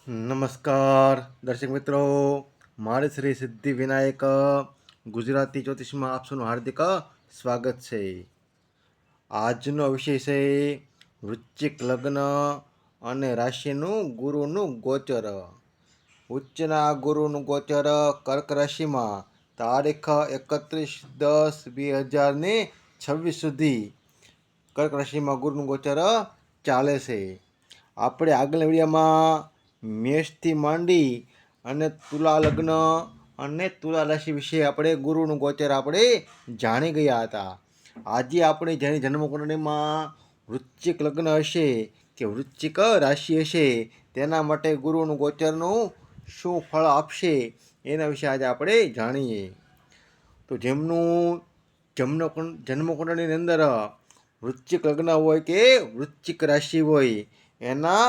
નમસ્કાર દર્શક મિત્રો, મારે શ્રી સિદ્ધિ વિનાયક ગુજરાતી જ્યોતિષમાં આપ સૌનું હાર્દિક સ્વાગત છે. આજનો વિષય છે વૃશ્ચિક લગ્ન અને રાશિનું ગુરુનું ગોચર. ઉચ્ચના ગુરુનું ગોચર કર્ક રાશિમાં તારીખ 31/10/2026 સુધી કર્ક રાશિમાં ગુરુનું ગોચર ચાલે છે. આપણે આગળના વિડીયોમાં મેષથી માંડી અને તુલા લગ્ન અને તુલા રાશિ વિશે આપણે ગુરુનું ગોચર આપણે જાણી ગયા હતા. આજે આપણે જેની જન્મકુંડળીમાં વૃશ્ચિક લગ્ન હશે કે વૃશ્ચિક રાશિ હશે તેના માટે ગુરુનું ગોચરનું શું ફળ આપશે એના વિશે આજે આપણે જાણીએ. તો જેમનું જન્મકુંડળીની અંદર વૃશ્ચિક લગ્ન હોય કે વૃશ્ચિક રાશિ હોય એના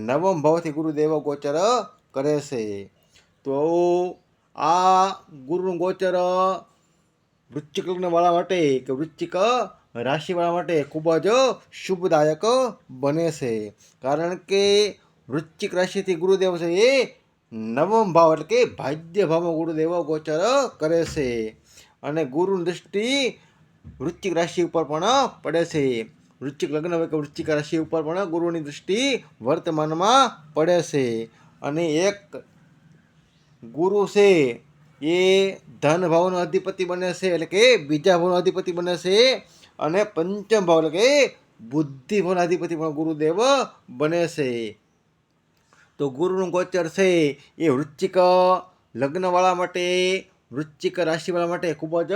નવમ ભાવથી ગુરુદેવ ગોચર કરે છે. તો આ ગુરુનું ગોચર વૃશ્ચિક લગ્નવાળા માટે કે વૃશ્ચિક રાશિવાળા માટે ખૂબ જ શુભદાયક બને છે. કારણ કે વૃશ્ચિક રાશિથી ગુરુદેવ છે એ નવમ ભાવ એટલે કે ભાગ્ય ભાવમાં ગુરુદેવ ગોચર કરે છે અને ગુરુની દૃષ્ટિ વૃશ્ચિક રાશિ ઉપર પણ પડે છે. વૃશ્ચિક લગ્ન હોય કે વૃશ્ચિક રાશિ ઉપર પણ ગુરુની દૃષ્ટિ વર્તમાનમાં પડે છે. અને એક ગુરુ છે એ ધન ભાવનો અધિપતિ બને છે એટલે કે બીજા ભાવનો અધિપતિ બને છે અને પંચમ ભાવ એટલે કે બુદ્ધિ ભાવનો અધિપતિ પણ ગુરુદેવ બને છે. તો ગુરુનું ગોચર છે એ વૃશ્ચિક લગ્નવાળા માટે વૃશ્ચિક રાશિવાળા માટે ખૂબ જ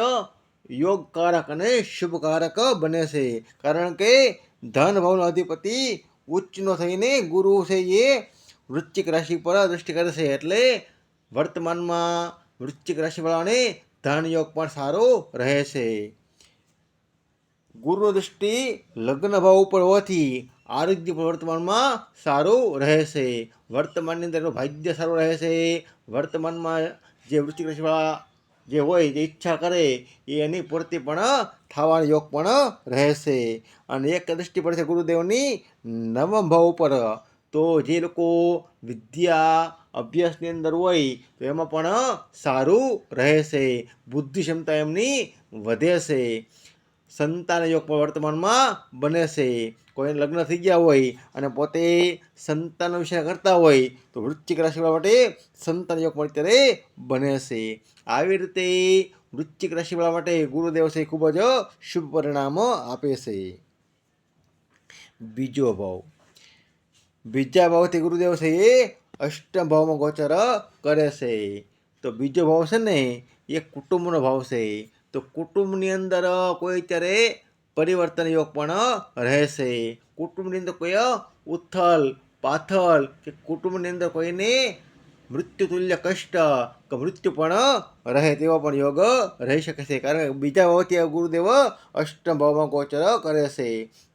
યોગકારક અને શુભકારક બને છે. કારણ કે ધન ભાવનો અધિપતિ ઉચ્ચનો થઈને ગુરુ છે એ વૃશ્ચિક રાશિ પર દૃષ્ટિ કરે છે એટલે વર્તમાનમાં વૃશ્ચિક રાશિવાળાને ધન યોગ પણ સારો રહે છે. ગુરુની દૃષ્ટિ લગ્ન ભાવ ઉપર હોવાથી આરોગ્ય પણ વર્તમાનમાં સારું રહે છે. વર્તમાનની અંદર એનું ભાગ્ય સારું રહે છે. વર્તમાનમાં જે વૃશ્ચિક રાશિવાળા જે હોય જે ઈચ્છા કરે એ એની પૂર્તિ પણ થવાનો યોગ પણ રહે છે. અને એક દૃષ્ટિ પડે છે ગુરુદેવની નવમ ભાવ ઉપર. તો જે લોકો વિદ્યા અભ્યાસની અંદર હોય તો એમાં પણ સારું રહે છે. બુદ્ધિ ક્ષમતા એમની વધે છે. સંતાન યોગ પણ વર્તમાનમાં બને છે. કોઈને લગ્ન થઈ ગયા હોય અને પોતે સંતાન વિશે કરતા હોય તો વૃશ્ચિક રાશિવાળા માટે સંતાન યોગ પણ અત્યારે બને છે. આવી રીતે વૃશ્ચિક રાશિવાળા માટે ગુરુદેવ છે ખૂબ જ શુભ પરિણામ આપે છે. બીજો ભાવ, બીજા ભાવથી ગુરુદેવ છે એ અષ્ટમ ભાવમાં ગોચર કરે છે. તો બીજો ભાવ છે ને એ કુટુંબનો ભાવ છે. તો કુટુંબની અંદર કોઈ અત્યારે પરિવર્તન યોગ પણ રહેશે. કુટુંબની અંદર કોઈ ઉથલ પાથલ કે કુટુંબની અંદર કોઈને મૃત્યુ તુલ્ય કષ્ટ કે મૃત્યુ પણ રહે તેવા પણ યોગ રહી શકે છે. કારણ કે બીજા ભાવથી ગુરુદેવ અષ્ટમ ભાવમાં ગોચર કરે છે.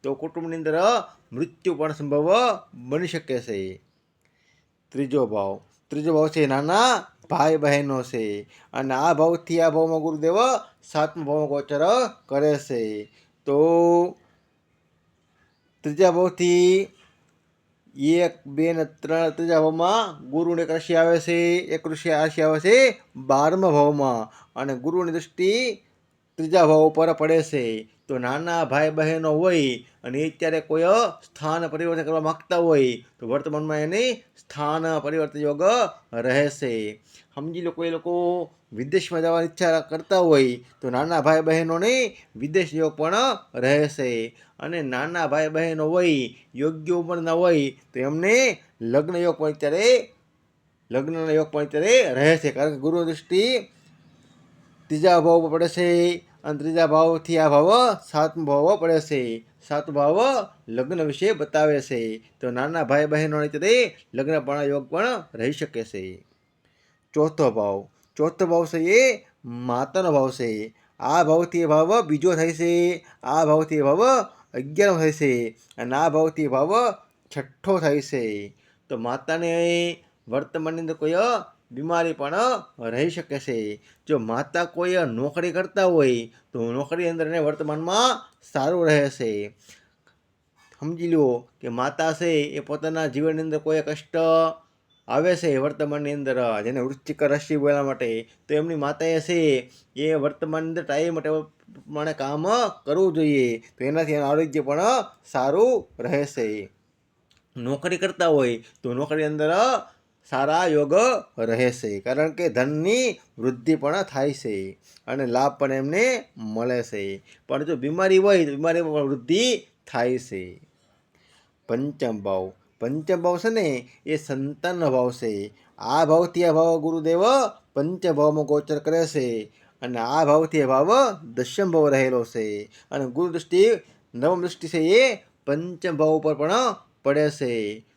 તો કુટુંબની અંદર મૃત્યુ પણ સંભવ બની શકે છે. ત્રીજો ભાવ છે નાના ભાઈ બહેનો છે અને આ ભાવથી આ ભાવમાં ગુરુદેવ સાતમા ભાવમાં ગોચર કરે છે. તો ત્રીજા ભાવથી 1, 2 ને 3 ત્રીજા ભાવમાં ગુરુની એક રાશિ આવે છે. એક રાશિ આવે છે 12મા ભાવમાં અને ગુરુની દૃષ્ટિ ત્રીજા ભાવ ઉપર પડે છે. તો નાના ભાઈ બહેનો હોય અને અત્યારે કોઈ સ્થાન પરિવર્તન કરવા માગતા હોય તો વર્તમાનમાં એની સ્થાન પરિવર્તન યોગ રહે છે. સમજી લો કોઈ લોકો વિદેશમાં જવાની ઈચ્છા કરતા હોય તો નાના ભાઈ બહેનોને વિદેશ યોગ પણ રહે છે. અને નાના ભાઈ બહેનો હોય યોગ્ય ઉંમરના હોય તો એમને લગ્ન યોગ પણ લગ્નના યોગ પણ અત્યારે રહે છે. કારણ કે ગુરુ દૃષ્ટિ ત્રીજા ભાવ પર પડે છે અને ત્રીજા ભાવથી આ ભાવ સાતમો ભાવ પડે છે. સાતમો ભાવ લગ્ન વિશે બતાવે છે. તો નાના ભાઈ બહેનો અત્યારે લગ્ન પણ યોગ પણ રહી શકે છે. ચોથો ભાવ છે એ માતાનો ભાવ છે. આ ભાવથી એ ભાવ બીજો થાય છે. આ ભાવથી એ ભાવ 11મો થાય છે અને આ ભાવથી ભાવ છઠ્ઠો થાય છે. તો માતાને વર્તમાનની અંદર કોઈ બીમારી પણ રહી શકે છે. જો માતા કોઈ નોકરી કરતા હોય તો નોકરી અંદર એને વર્તમાનમાં સારું રહે છે. સમજી લો કે માતા છે એ પોતાના જીવનની અંદર કોઈ કષ્ટ આવે છે વર્તમાનની અંદર, જેને વૃશ્ચિક રાશિ બોલવા માટે, તો એમની માતાએ છે એ વર્તમાનની અંદર ટાઈમ પ્રમાણે કામ કરવું જોઈએ, તો એનાથી એનું આરોગ્ય પણ સારું રહેશે. નોકરી કરતા હોય તો નોકરી અંદર સારા યોગ રહેશે, કારણ કે ધનની વૃદ્ધિ પણ થાય છે અને લાભ પણ એમને મળે છે. પણ જો બીમારી હોય તો બીમારીમાં પણ વૃદ્ધિ થાય છે. પંચમ ભાવ, પંચમ ભાવ છે ને એ સંતાનનો ભાવ છે. આ ભાવથી આ ભાવ ગુરુદેવ પંચભાવમાં ગોચર કરે છે અને આ ભાવથી આ ભાવ દશમ ભાવ રહેલો છે અને ગુરુ દૃષ્ટિ નવમ દૃષ્ટિ છે એ પંચમ ભાવ ઉપર પણ પડે છે.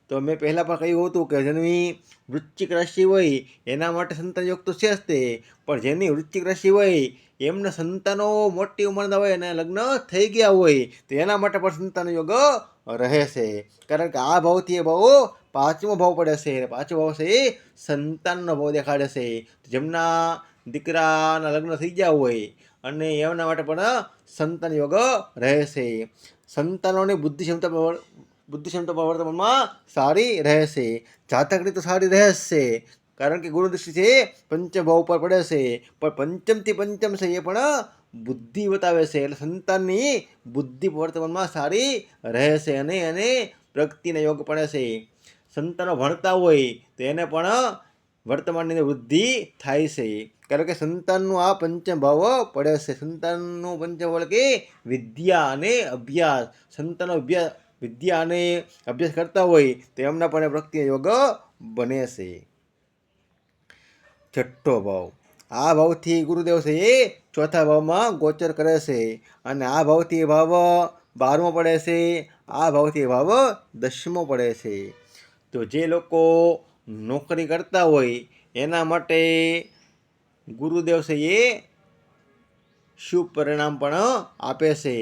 તો મેં પહેલાં પણ કહ્યું હતું કે જેની વૃશ્ચિક રાશિ હોય એના માટે સંતાન યોગ તો છે જ તે, પણ જેની વૃશ્ચિક રાશિ હોય એમના સંતાનો મોટી ઉંમરના હોય અને લગ્ન થઈ ગયા હોય તો એના માટે પણ સંતાન યોગ રહે છે, કારણ કે આ ભાવથી એ ભાવ પાંચમો ભાવ પડે છે. પાંચમો ભાવ છે એ સંતાનનો ભાવ દેખાડે છે. જેમના દીકરાના લગ્ન થઈ ગયા હોય અને એમના માટે પણ સંતાન યોગ રહે છે. સંતાનોની બુદ્ધિ ક્ષમતા વર્તમાનમાં સારી રહેશે. જાતકની તો સારી રહેશે, કારણ કે ગુરુ દૃષ્ટિ છે પંચમ ભાવ ઉપર પડે છે, પણ પંચમથી પંચમ છે એ પણ બુદ્ધિ બતાવે છે, એટલે સંતાનની બુદ્ધિ વર્તમાનમાં સારી રહેશે અને એને પ્રગતિના યોગ પડે છે. સંતાનો ભણતા હોય તો એને પણ વર્તમાનની વૃદ્ધિ થાય છે, કારણ કે સંતાનનું આ પંચમ ભાવ પડે છે. સંતાનનું પંચમ ભાવ કે વિદ્યા અને અભ્યાસ, સંતાનો વિદ્યા અને અભ્યાસ કરતા હોય તો એમના પણ પ્રગતિ યોગ બને છે. છઠ્ઠો ભાવ, આ ભાવથી ગુરુદેવ છે એ ચોથા ભાવમાં ગોચર કરે છે અને આ ભાવથી ભાવ 12મો પડે છે, આ ભાવથી ભાવ 10મો પડે છે. તો જે લોકો નોકરી કરતા હોય એના માટે ગુરુદેવ છે એ શુભ પરિણામ પણ આપે છે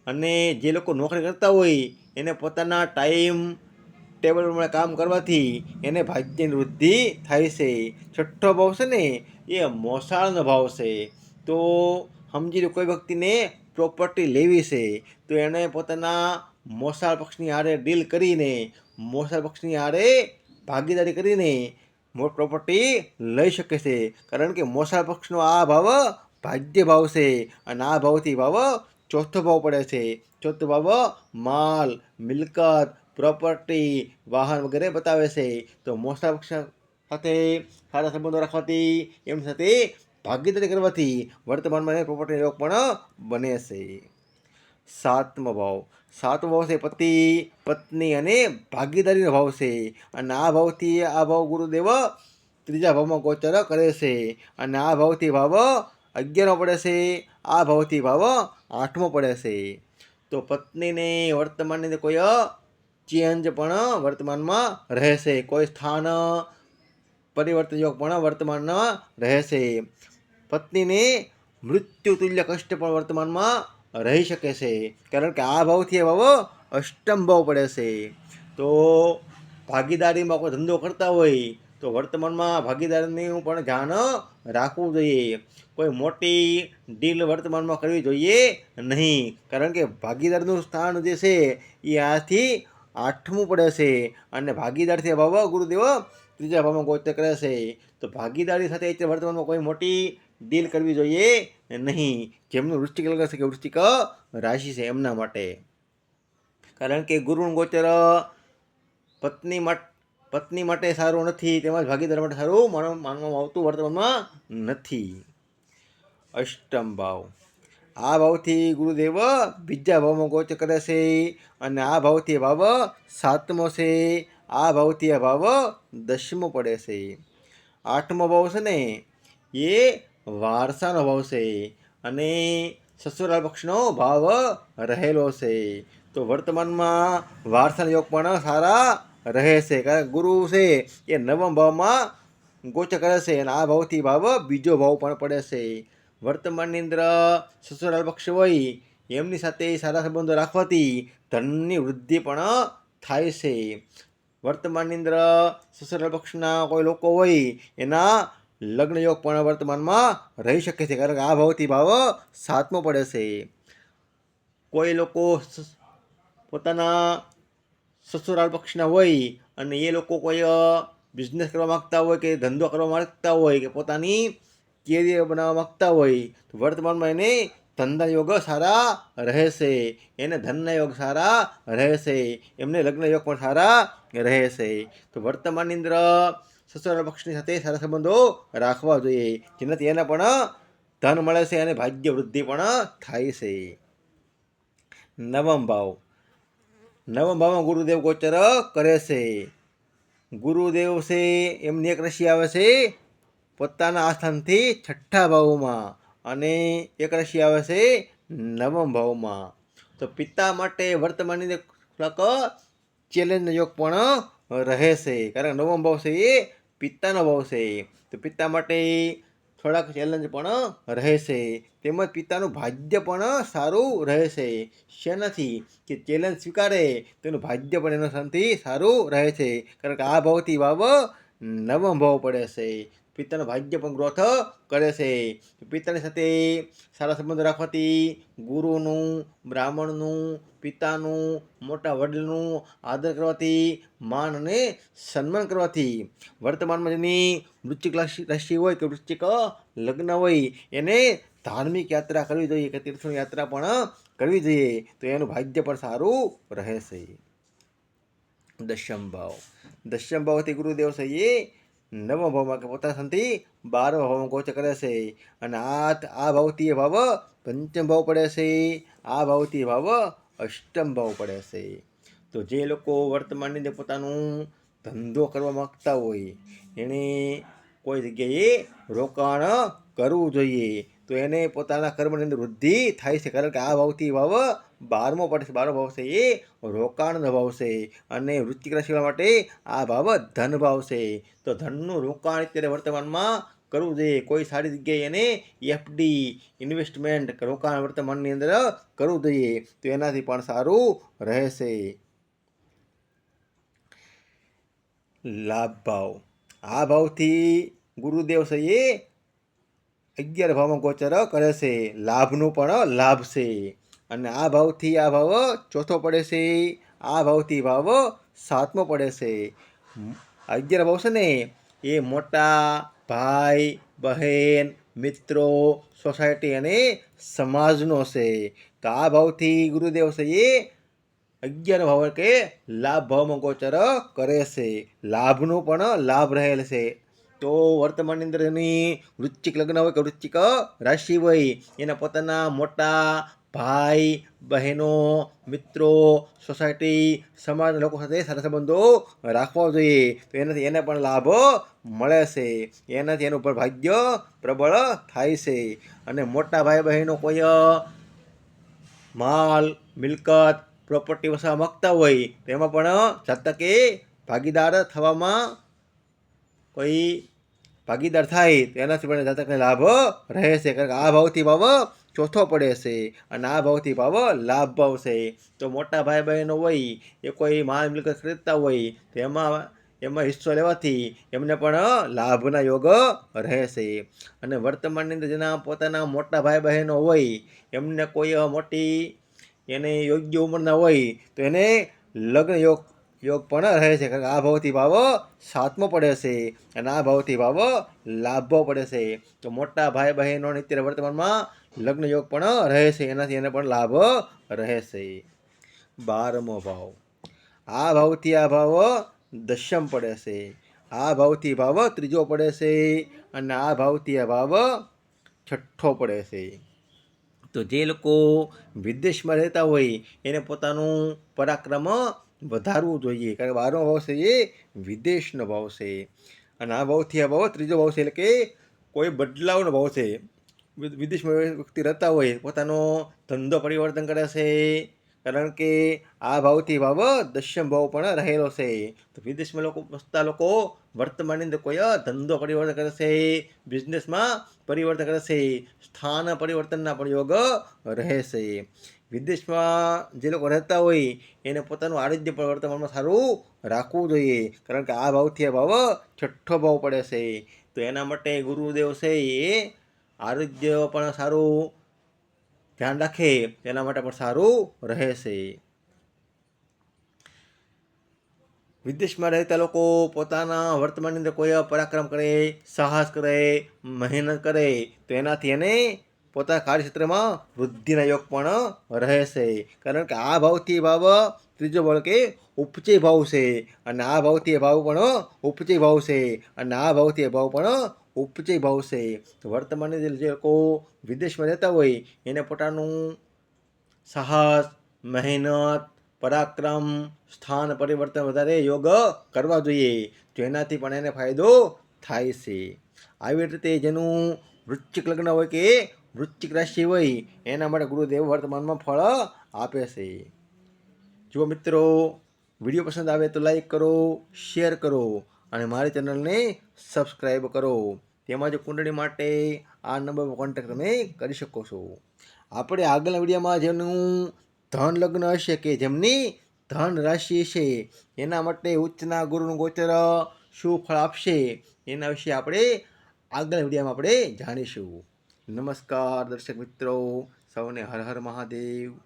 અને જે લોકો નોકરી કરતા હોય એને પોતાના ટાઈમ ટેબલ પ્રમાણે કામ કરવાથી એને ભાગ્યની વૃદ્ધિ થાય છે. છઠ્ઠો ભાવ છે ને એ મોસાળનો ભાવ છે. તો સમજી લો કોઈ વ્યક્તિને પ્રોપર્ટી લેવી છે તો એણે પોતાના મોસાળ પક્ષની હારે ડીલ કરીને, મોસાળ પક્ષની હારે ભાગીદારી કરીને પ્રોપર્ટી લઈ શકે છે, કારણ કે મોસાળ પક્ષનો આ ભાવ ભાગ્ય ભાવ છે અને આ ભાવથી ભાવ ચોથો ભાવ પડે છે. ચોથો ભાવ માલ, મિલકત, પ્રોપર્ટી, વાહન વગેરે બતાવે છે. તો મોસાળ પક્ષ સાથે સારા સંબંધો રાખવાથી, એમની સાથે ભાગીદારી કરવાથી વર્તમાનમાં પ્રોપર્ટી યોગ પણ બને છે. સાતમો ભાવ, સાતમો ભાવ છે પતિ પત્ની અને ભાગીદારીનો ભાવ છે અને આ ભાવથી આ ભાવ ગુરુદેવ ત્રીજા ભાવમાં ગોચર કરે છે અને આ ભાવથી ભાવ 11મો પડે છે, આ ભાવથી ભાવ 8મો પડે છે. તો પત્નીને વર્તમાનની કોઈ ચેન્જ પણ વર્તમાનમાં રહેશે, કોઈ સ્થાન પરિવર્તન યોગ પણ વર્તમાનમાં રહેશે. પત્નીને મૃત્યુ તુલ્ય કષ્ટ પણ વર્તમાનમાં રહી શકે છે, કારણ કે આ ભાવથી ભાવ અષ્ટમ ભાવ પડે છે. તો ભાગીદારીમાં કોઈ ધંધો કરતા હોય તો વર્તમાનમાં ભાગીદારીનું પણ ધ્યાન રાખવું જોઈએ. કોઈ મોટી ડીલ વર્તમાનમાં કરવી જોઈએ નહીં, કારણ કે ભાગીદારનું સ્થાન જે છે એ આથી 8મું પડે છે અને ભાગીદારથી ભાવ ગુરુદેવ ત્રીજા ભાવમાં ગોચર કરે છે. તો ભાગીદારી સાથે અત્યારે વર્તમાનમાં કોઈ મોટી ડીલ કરવી જોઈએ નહીં, જેમનું વૃશ્ચિક લગ્ન છે કે વૃશ્ચિક રાશિ છે એમના માટે, કારણ કે ગુરુનું ગોચર પત્ની માટે સારું નથી, તેમજ ભાગીદાર માટે સારું માનવામાં આવતું વર્તમાનમાં નથી. અષ્ટમ ભાવ, આ ભાવથી ગુરુદેવ બીજા ભાવમાં ગોચર કરે છે અને આ ભાવથી ભાવ 7મો છે, આ ભાવથી આ ભાવ 10મો પડે છે. 8મો ભાવ છે ને એ વારસાનો ભાવ છે અને સસુરાલ પક્ષનો ભાવ રહેલો છે. તો વર્તમાનમાં વારસાના યોગ પણ સારા રહે છે, કારણ કે ગુરુ છે એ 9મા ભાવમાં ગોચર કરે છે અને આ ભાવથી ભાવ બીજો ભાવ પણ પડે છે. વર્તમાનની અંદર સસુરાલ પક્ષ હોય એમની સાથે સારા સંબંધો રાખવાથી ધનની વૃદ્ધિ પણ થાય છે. વર્તમાનની અંદર સસુરાલ પક્ષના કોઈ લોકો હોય એના લગ્ન યોગ પણ વર્તમાનમાં રહી શકે છે, કારણ કે આ ભાવથી ભાવ 7મો પડે છે. કોઈ લોકો પોતાના સસુરાલ પક્ષના હોય અને એ લોકો કોઈ બિઝનેસ કરવા માગતા હોય કે ધંધો કરવા માગતા હોય કે પોતાની કેરિયર બનાવવા માગતા હોય તો વર્તમાનમાં એને ધનના યોગ સારા રહેશે, એને ધનના યોગ સારા રહેશે, એમને લગ્ન યોગ પણ સારા રહેશે. તો વર્તમાનની અંદર સસરા પક્ષની સાથે સારા સંબંધો રાખવા જોઈએ, જેનાથી એને પણ ધન મળે છે અને ભાગ્ય વૃદ્ધિ પણ થાય છે. નવમ ભાવ, નવમ ભાવમાં ગુરુદેવ ગોચર કરે છે. ગુરુદેવ છે એમની એક રાશિ આવે છે પોતાના આસ્થાનથી છઠ્ઠા ભાવમાં અને એક રાશિ આવે છે નવમ ભાવમાં. તો પિતા માટે વર્તમાનની અંદર થોડાક ચેલેન્જનો યોગ પણ રહે છે, કારણ કે નવમ ભાવ છે એ પિતાનો ભાવ છે. તો પિતા માટે થોડાક ચેલેન્જ પણ રહેશે, તેમજ પિતાનું ભાગ્ય પણ સારું રહેશે. શેનાથી કે ચેલેન્જ સ્વીકારે તેનું ભાગ્ય પણ એના શાંતિ સારું રહે છે, કારણ કે આ ભાવથી ભાવ નવમ ભાવ પડે છે. પિતાનું ભાગ્ય પણ ગ્રોથ કરે છે. પિતાની સાથે સારા સંબંધો રાખવાથી ગુરુનું, બ્રાહ્મણનું, પિતાનું, મોટા વડીલનું આદર કરવાથી, માન અને સન્માન કરવાથી વર્તમાનમાં જેની વૃશ્ચિક રાશિ હોય કે વૃશ્ચિક લગ્ન હોય એને ધાર્મિક યાત્રા કરવી જોઈએ કે તીર્થની યાત્રા પણ કરવી જોઈએ, તો એનું ભાગ્ય પણ સારું રહેશે. દશમ ભાવ, દશમ ભાવથી ગુરુદેવ છે એ નવમ ભાવમાં કે પોતાના સ્થાનથી 12મા ભાવમાં ગોચર કરે છે, અને આ ભાવથી એ ભાવ પંચમ ભાવ પડે છે, આ ભાવથી એ ભાવ અષ્ટમ ભાવ પડે છે. તો જે લોકો વર્તમાનની અંદર પોતાનું ધંધો કરવા માગતા હોય એને કોઈ જગ્યાએ રોકાણ કરવું જોઈએ, તો એને પોતાના કર્મની અંદર વૃદ્ધિ થાય છે, કારણ કે આ ભાવથી ભાવ 12મો પડે છે. 12મો ભાવ છે એ રોકાણનો ભાવ છે, અને વૃશ્ચિક રાશિવાળા માટે આ ભાવ ધન ભાવ છે. તો ધનનું રોકાણ અત્યારે વર્તમાનમાં કરવું જોઈએ, કોઈ સારી જગ્યાએ એને એફડી ઇન્વેસ્ટમેન્ટ રોકાણ વર્તમાનની અંદર કરવું જોઈએ, તો એનાથી પણ સારું રહેશે. લાભ ભાવ, આ ભાવથી ગુરુદેવ છે એ 11 ભાવમાં ગોચર કરે છે, લાભનું પણ લાભ છે, અને આ ભાવથી આ ભાવ ચોથો પડે છે, આ ભાવથી ભાવ 7મો પડે છે. 11 ભાવ છે ને એ મોટા ભાઈ, બહેન, મિત્રો, સોસાયટી અને સમાજનો છે. તો આ ભાવથી ગુરુદેવ છે એ 11 ભાવ કે લાભ ભાવમાં ગોચર કરે છે, લાભનો પણ લાભ રહેલ છે. તો વર્તમાનની અંદર એની વૃશ્ચિક લગ્ન હોય કે વૃશ્ચિક રાશિ હોય એના પોતાના મોટા ભાઈ, બહેનો, મિત્રો, સોસાયટી, સમાજના લોકો સાથે સારા સંબંધો રાખવા જોઈએ, તો એનાથી એને પણ લાભ મળે છે, એનાથી એનું પણ ભાગ્ય પ્રબળ થાય છે. અને મોટા ભાઈ બહેનો કોઈ માલ, મિલકત, પ્રોપર્ટી વસાવવા માગતા હોય તો એમાં પણ જાતકે ભાગીદાર થવામાં કોઈ ભાગીદાર થાય તો એનાથી પણ જાતકને લાભ રહે છે, કારણ કે આ ભાવથી ભાવ ચોથો પડે છે, અને આ ભાવથી ભાવ લાભ ભાવ છે. તો મોટા ભાઈ બહેનો હોય એ કોઈ માલ મિલકત ખરીદતા હોય તો એમાં હિસ્સો લેવાથી એમને પણ લાભના યોગ રહેશે. અને વર્તમાનની અંદર જેના પોતાના મોટા ભાઈ બહેનો હોય એમને કોઈ મોટી એને યોગ્ય ઉંમરના હોય તો એને લગ્ન યોગ પણ રહે છે, કારણ કે આ ભાવથી ભાવ 7મો પડે છે, અને આ ભાવથી ભાવ લાભ ભાવ પડે છે. તો મોટા ભાઈ બહેનો અત્યારે વર્તમાનમાં લગ્ન યોગ પણ રહે છે, એનાથી એને પણ લાભ રહેશે. 12મો ભાવ, આ ભાવથી આ ભાવ દશમ પડે છે, આ ભાવથી ભાવ ત્રીજો પડે છે, અને આ ભાવથી આ ભાવ છઠ્ઠો પડે છે. તો જે લોકો વિદેશમાં રહેતા હોય એને પોતાનું પરાક્રમ વધારવું જોઈએ, કારણ કે 12મો ભાવ છે એ વિદેશનો ભાવ છે, અને આ ભાવથી આ ભાવ ત્રીજો ભાવ છે, એટલે કે કોઈ બદલાવનો ભાવ છે. વિદેશમાં વ્યક્તિ રહેતા હોય પોતાનો ધંધો પરિવર્તન કરે છે, કારણ કે આ ભાવથી ભાવ દશમ ભાવ પણ રહેલો છે. તો વિદેશમાં વસતા લોકો વર્તમાનની અંદર કોઈ ધંધો પરિવર્તન કરે છે, બિઝનેસમાં પરિવર્તન કરે છે, સ્થાન પરિવર્તનના પણ યોગ રહેશે. વિદેશમાં જે લોકો રહેતા હોય એને પોતાનું આરોગ્ય પણ વર્તમાનમાં સારું રાખવું જોઈએ, કારણ કે આ ભાવથી આ ભાવ છઠ્ઠો ભાવ પડે છે. તો એના માટે ગુરુદેવ છે એ આરોગ્ય પણ સારું ધ્યાન રાખે તેના માટે પણ સારું રહેશે. વિદેશમાં રહેતા લોકો પોતાના વર્તમાનની અંદર કોઈ પરાક્રમ કરે, સાહસ કરે, મહેનત કરે તો એનાથી એને પોતાના કાર્યક્ષેત્રમાં વૃદ્ધિના યોગ પણ રહેશે. કારણ કે આ ભાવથી ભાવ ત્રીજો ભાવ કે ઉપચય ભાવ છે, અને આ ભાવથી ભાવ પણ ઉપચય ભાવ છે, અને આ ભાવથી ભાવ પણ ઉપચય ભાવ છે. તો વર્તમાનની જે લોકો વિદેશમાં રહેતા હોય એને પોતાનું સાહસ, મહેનત, પરાક્રમ, સ્થાન પરિવર્તન વધારે યોગ કરવા જોઈએ, તો એનાથી પણ એને ફાયદો થાય છે. આવી રીતે જેનું વૃશ્ચિક લગ્ન હોય કે વૃશ્ચિક રાશિ હોય એના માટે ગુરુદેવ વર્તમાનમાં ફળ આપે છે. જો મિત્રો વિડીયો પસંદ આવે તો લાઈક કરો, શેર કરો અને મારી ચેનલને સબસ્ક્રાઈબ કરો. તેમજ કુંડળી માટે આ નંબર પર કોન્ટેક્ટ તમે કરી શકો છો. આપણે આગળના વિડીયોમાં જેનું ધન લગ્ન હશે કે જેમની ધન રાશિ છે એના માટે ઉચ્ચના ગુરુનું ગોચર શું ફળ આપશે એના વિશે આપણે આગળના વિડીયોમાં આપણે જાણીશું. નમસ્કાર દર્શક મિત્રો, સૌને હર હર મહાદેવ.